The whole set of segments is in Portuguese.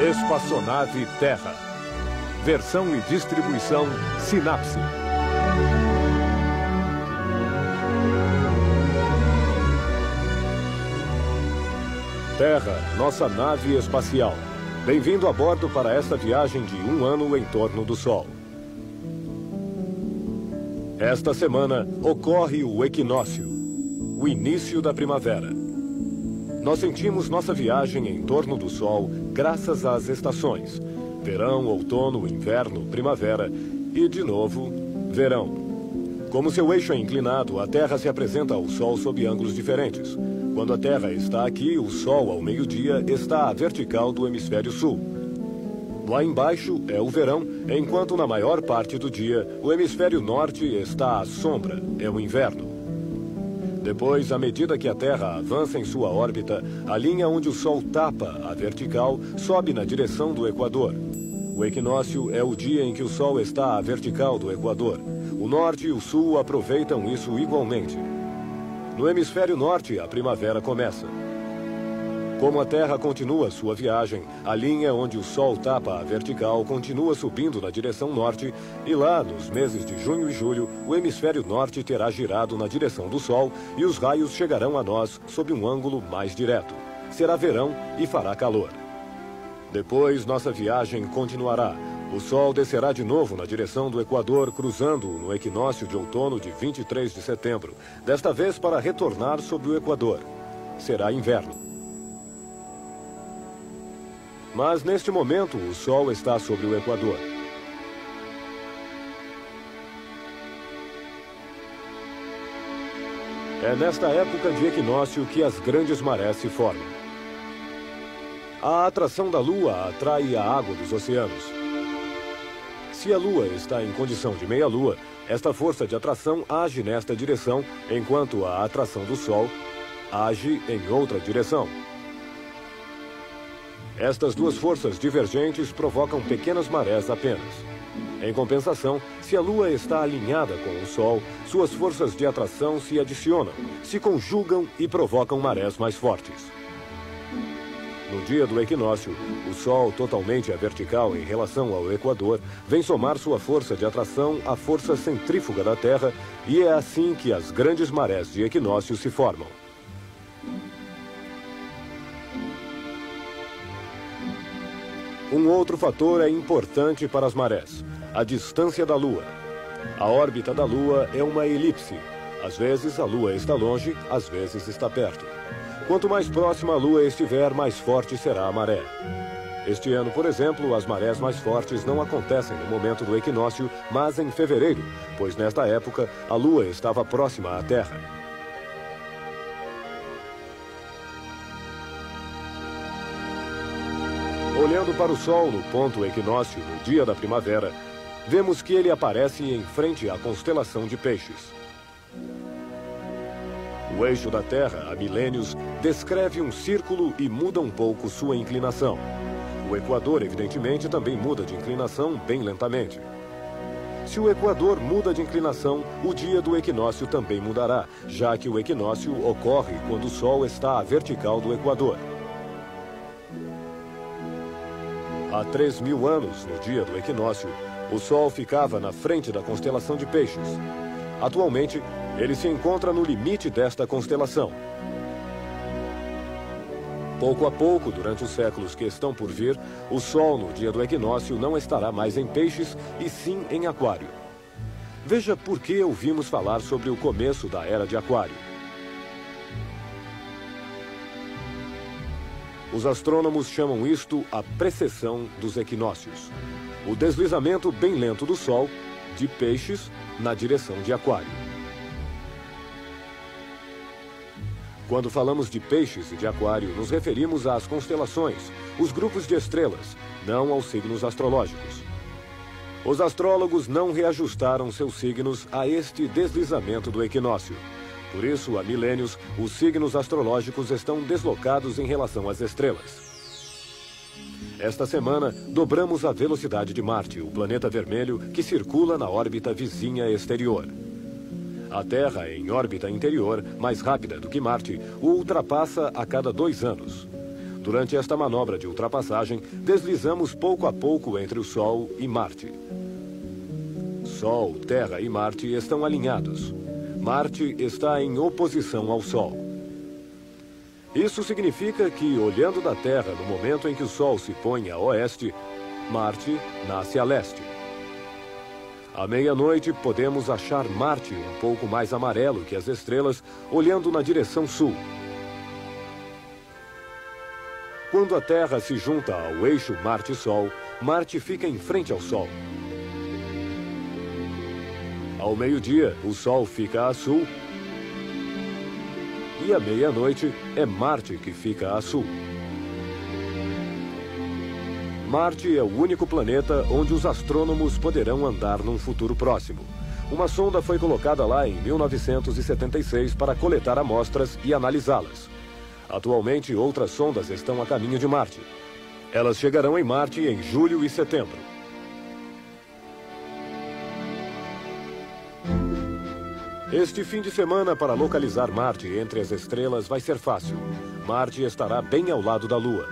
Espaçonave Terra. Versão e distribuição Sinapse. Terra, nossa nave espacial. Bem-vindo a bordo para esta viagem de 1 ano em torno do Sol. Esta semana ocorre o equinócio, o início da primavera. Nós sentimos nossa viagem em torno do Sol graças às estações: verão, outono, inverno, primavera e, de novo, verão. Como seu eixo é inclinado, a Terra se apresenta ao Sol sob ângulos diferentes. Quando a Terra está aqui, o Sol, ao meio-dia, está à vertical do hemisfério sul. Lá embaixo é o verão, enquanto na maior parte do dia, o hemisfério norte está à sombra, é o inverno. Depois, à medida que a Terra avança em sua órbita, a linha onde o Sol tapa a vertical sobe na direção do Equador. O equinócio é o dia em que o Sol está à vertical do Equador. O norte e o sul aproveitam isso igualmente. No hemisfério norte, a primavera começa. Como a Terra continua sua viagem, a linha onde o Sol tapa a vertical continua subindo na direção norte e lá, nos meses de junho e julho, o hemisfério norte terá girado na direção do Sol e os raios chegarão a nós sob um ângulo mais direto. Será verão e fará calor. Depois, nossa viagem continuará. O Sol descerá de novo na direção do Equador, cruzando-o no equinócio de outono de 23 de setembro, desta vez para retornar sobre o Equador. Será inverno. Mas, neste momento, o Sol está sobre o Equador. É nesta época de equinócio que as grandes marés se formam. A atração da Lua atrai a água dos oceanos. Se a Lua está em condição de meia-lua, esta força de atração age nesta direção, enquanto a atração do Sol age em outra direção. Estas duas forças divergentes provocam pequenas marés apenas. Em compensação, se a Lua está alinhada com o Sol, suas forças de atração se adicionam, se conjugam e provocam marés mais fortes. No dia do equinócio, o Sol, totalmente à vertical em relação ao Equador, vem somar sua força de atração à força centrífuga da Terra, e é assim que as grandes marés de equinócio se formam. Um outro fator é importante para as marés: a distância da Lua. A órbita da Lua é uma elipse. Às vezes a Lua está longe, às vezes está perto. Quanto mais próxima a Lua estiver, mais forte será a maré. Este ano, por exemplo, as marés mais fortes não acontecem no momento do equinócio, mas em fevereiro, pois nesta época a Lua estava próxima à Terra. Olhando para o Sol no ponto equinócio, no dia da primavera, vemos que ele aparece em frente à constelação de Peixes. O eixo da Terra, há milênios, descreve um círculo e muda um pouco sua inclinação. O Equador, evidentemente, também muda de inclinação bem lentamente. Se o Equador muda de inclinação, o dia do equinócio também mudará, já que o equinócio ocorre quando o Sol está à vertical do Equador. Há 3.000 anos, no dia do equinócio, o Sol ficava na frente da constelação de Peixes. Atualmente, ele se encontra no limite desta constelação. Pouco a pouco, durante os séculos que estão por vir, o Sol, no dia do equinócio, não estará mais em Peixes, e sim em Aquário. Veja por que ouvimos falar sobre o começo da Era de Aquário. Os astrônomos chamam isto a precessão dos equinócios. O deslizamento bem lento do Sol, de Peixes, na direção de Aquário. Quando falamos de Peixes e de Aquário, nos referimos às constelações, os grupos de estrelas, não aos signos astrológicos. Os astrólogos não reajustaram seus signos a este deslizamento do equinócio. Por isso, há milênios, os signos astrológicos estão deslocados em relação às estrelas. Esta semana, dobramos a velocidade de Marte, o planeta vermelho que circula na órbita vizinha exterior. A Terra, em órbita interior, mais rápida do que Marte, o ultrapassa a cada 2 anos. Durante esta manobra de ultrapassagem, deslizamos pouco a pouco entre o Sol e Marte. Sol, Terra e Marte estão alinhados. Marte está em oposição ao Sol. Isso significa que, olhando da Terra no momento em que o Sol se põe a oeste, Marte nasce a leste. À meia-noite, podemos achar Marte um pouco mais amarelo que as estrelas, olhando na direção sul. Quando a Terra se junta ao eixo Marte-Sol, Marte fica em frente ao Sol. Ao meio-dia, o Sol fica a sul. E à meia-noite, é Marte que fica a sul. Marte é o único planeta onde os astrônomos poderão andar num futuro próximo. Uma sonda foi colocada lá em 1976 para coletar amostras e analisá-las. Atualmente, outras sondas estão a caminho de Marte. Elas chegarão em Marte em julho e setembro. Este fim de semana para localizar Marte entre as estrelas vai ser fácil. Marte estará bem ao lado da Lua.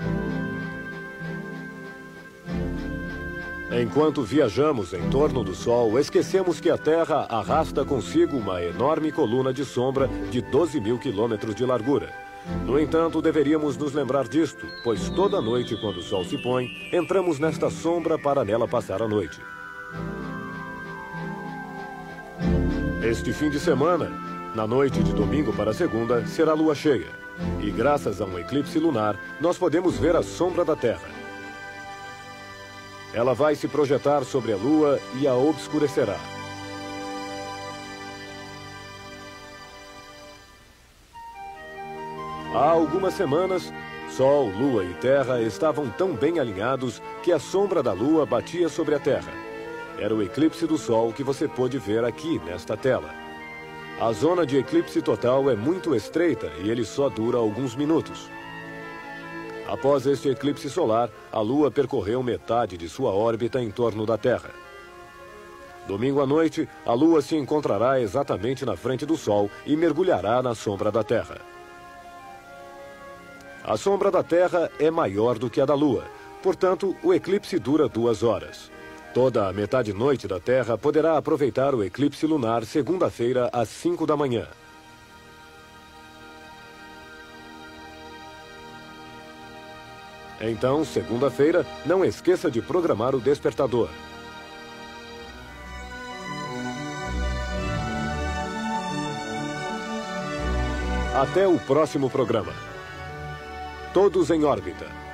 Enquanto viajamos em torno do Sol, esquecemos que a Terra arrasta consigo uma enorme coluna de sombra de 12 mil quilômetros de largura. No entanto, deveríamos nos lembrar disto, pois toda noite, quando o Sol se põe, entramos nesta sombra para nela passar a noite. Este fim de semana, na noite de domingo para segunda, será lua cheia. E graças a um eclipse lunar, nós podemos ver a sombra da Terra. Ela vai se projetar sobre a Lua e a obscurecerá. Há algumas semanas, Sol, Lua e Terra estavam tão bem alinhados que a sombra da Lua batia sobre a Terra. Era o eclipse do Sol que você pôde ver aqui nesta tela. A zona de eclipse total é muito estreita e ele só dura alguns minutos. Após este eclipse solar, a Lua percorreu metade de sua órbita em torno da Terra. Domingo à noite, a Lua se encontrará exatamente na frente do Sol e mergulhará na sombra da Terra. A sombra da Terra é maior do que a da Lua, portanto, o eclipse dura 2 horas. Toda a metade-noite da Terra poderá aproveitar o eclipse lunar segunda-feira às 5 da manhã. Então, segunda-feira, não esqueça de programar o despertador. Até o próximo programa. Todos em órbita.